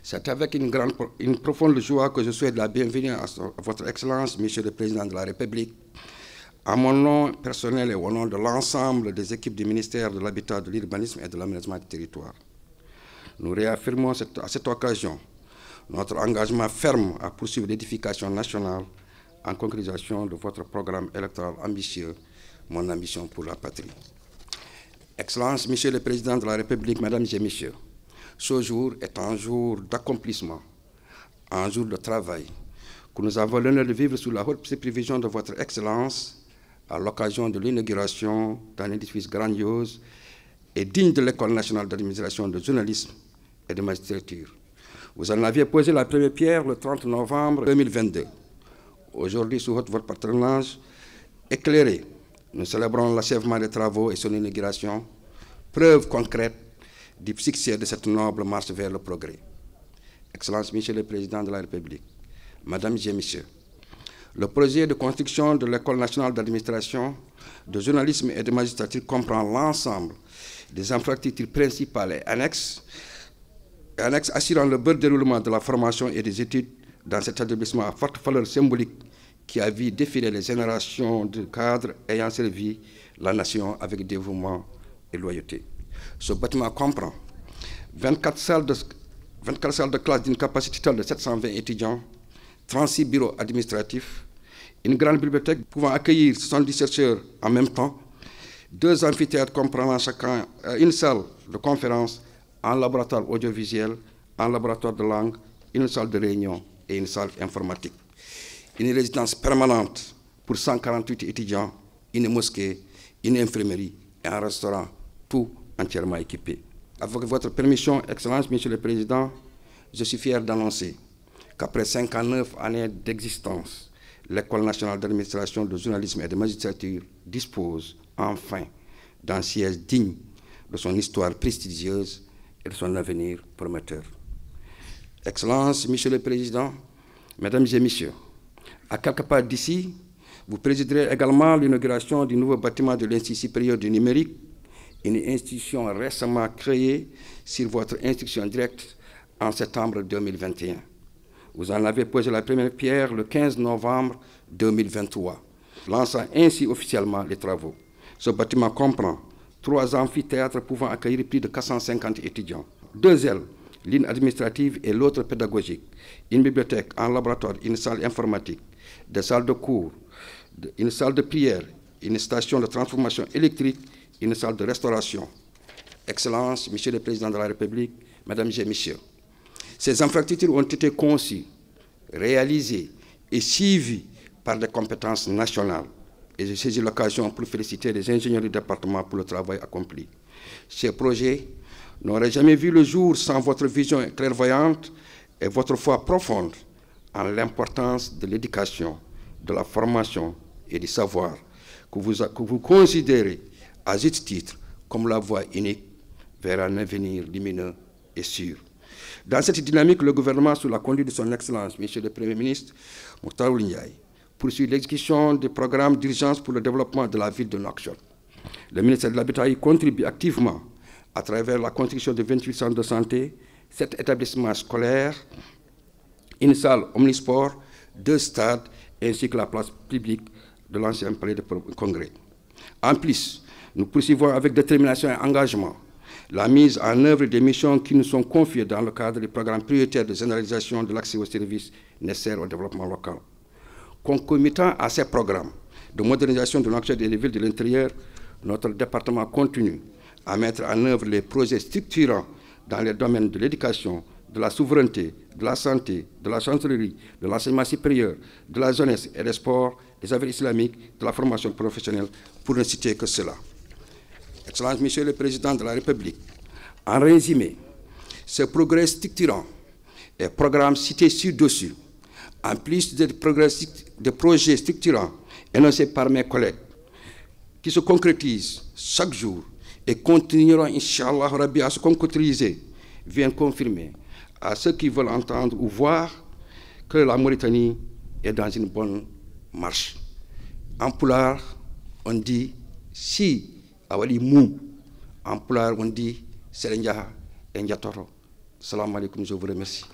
C'est avec une profonde joie que je souhaite la bienvenue à votre Excellence, Monsieur le Président de la République, à mon nom personnel et au nom de l'ensemble des équipes du ministère de l'Habitat, de l'Urbanisme et de l'Aménagement du territoire. Nous réaffirmons à cette occasion notre engagement ferme à poursuivre l'édification nationale en concrétisation de votre programme électoral ambitieux, Mon ambition pour la patrie. Excellence, Monsieur le Président de la République, Mesdames et Messieurs, ce jour est un jour d'accomplissement, un jour de travail que nous avons l'honneur de vivre sous la haute supervision de votre Excellence à l'occasion de l'inauguration d'un édifice grandiose et digne de l'École nationale d'administration de journalisme et de magistrature. Vous en aviez posé la première pierre le 30 novembre 2022. Aujourd'hui, sous votre patronage éclairé, nous célébrons l'achèvement des travaux et son inauguration, preuve concrète du succès de cette noble marche vers le progrès. Excellence, Monsieur le Président de la République, Mesdames et Messieurs, le projet de construction de l'École nationale d'administration, de journalisme et de magistrature comprend l'ensemble des infrastructures principales et annexes assurant le bon déroulement de la formation et des études dans cet établissement à forte valeur symbolique qui a vu défiler les générations de cadres ayant servi la nation avec dévouement et loyauté. Ce bâtiment comprend 24 salles de classe d'une capacité totale de 720 étudiants, 36 bureaux administratifs, une grande bibliothèque pouvant accueillir 70 chercheurs en même temps, 2 amphithéâtres comprenant chacun une salle de conférence, un laboratoire audiovisuel, un laboratoire de langue, une salle de réunion et une salle informatique. Une résidence permanente pour 148 étudiants, une mosquée, une infirmerie et un restaurant, tout entièrement équipé. Avec votre permission, Excellence, Monsieur le Président, je suis fier d'annoncer qu'après 59 années d'existence, l'École nationale d'administration de journalisme et de magistrature dispose enfin d'un siège digne de son histoire prestigieuse et de son avenir prometteur. Excellence, Monsieur le Président, Mesdames et Messieurs, à quelques pas d'ici, vous présiderez également l'inauguration du nouveau bâtiment de l'Institut supérieur du numérique, une institution récemment créée sur votre instruction directe en septembre 2021. Vous en avez posé la première pierre le 15 novembre 2023, lançant ainsi officiellement les travaux. Ce bâtiment comprend 3 amphithéâtres pouvant accueillir plus de 450 étudiants, 2 ailes, l'une administrative et l'autre pédagogique, une bibliothèque, un laboratoire, une salle informatique, des salles de cours, une salle de prière, une station de transformation électrique, une salle de restauration. Excellence, Monsieur le Président de la République, Mesdames et Messieurs, ces infrastructures ont été conçues, réalisées et suivies par des compétences nationales. Et je saisis l'occasion pour féliciter les ingénieurs du département pour le travail accompli. Ces projets n'auraient jamais vu le jour sans votre vision clairvoyante et votre foi profonde en l'importance de l'éducation, de la formation et du savoir que vous considérez à juste titre comme la voie unique vers un avenir lumineux et sûr. Dans cette dynamique, le gouvernement, sous la conduite de son Excellence, Monsieur le Premier ministre, Mokhtar Ould Ndiaye, poursuit l'exécution des programmes d'urgence pour le développement de la ville de Nouakchott. Le ministère de l'Habitat y contribue activement à travers la construction de 28 centres de santé, 7 établissements scolaires, une salle omnisport, 2 stades, ainsi que la place publique de l'ancien palais de congrès. En plus, nous poursuivons avec détermination et engagement la mise en œuvre des missions qui nous sont confiées dans le cadre du programme prioritaire de généralisation de l'accès aux services nécessaires au développement local. Concomitant à ces programmes de modernisation de Nouakchott et des villes de l'intérieur, notre département continue à mettre en œuvre les projets structurants dans les domaines de l'éducation, de la souveraineté, de la santé, de la chancellerie, de l'enseignement supérieur, de la jeunesse et des sports, des affaires islamiques, de la formation professionnelle, pour ne citer que cela. Excellence, Monsieur le Président de la République, en résumé, ce progrès structurant et programmes cités ci-dessus, en plus des projets structurants énoncés par mes collègues, qui se concrétisent chaque jour et continueront, Inch'Allah Rabbi, à se concrétiser, viennent confirmer à ceux qui veulent entendre ou voir que la Mauritanie est dans une bonne marche. En pulaar, on dit si awali mou. En pulaar, on dit serenjaha et njatoro Salam alaikum, je vous remercie.